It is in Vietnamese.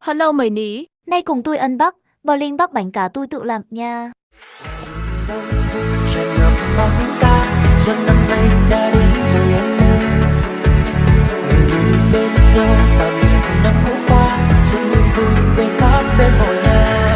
Hello mấy ní. Nay cùng tôi Unbox, blindbox bánh cá tôi tự làm nha. Đông vui tràn ngập bao tiếng ca, xuân năm nay đã đến rồi em ơi. Người vui bên nhau tạm biệt năm cũ qua, xuân luôn vui về khắp bên mọi nhà.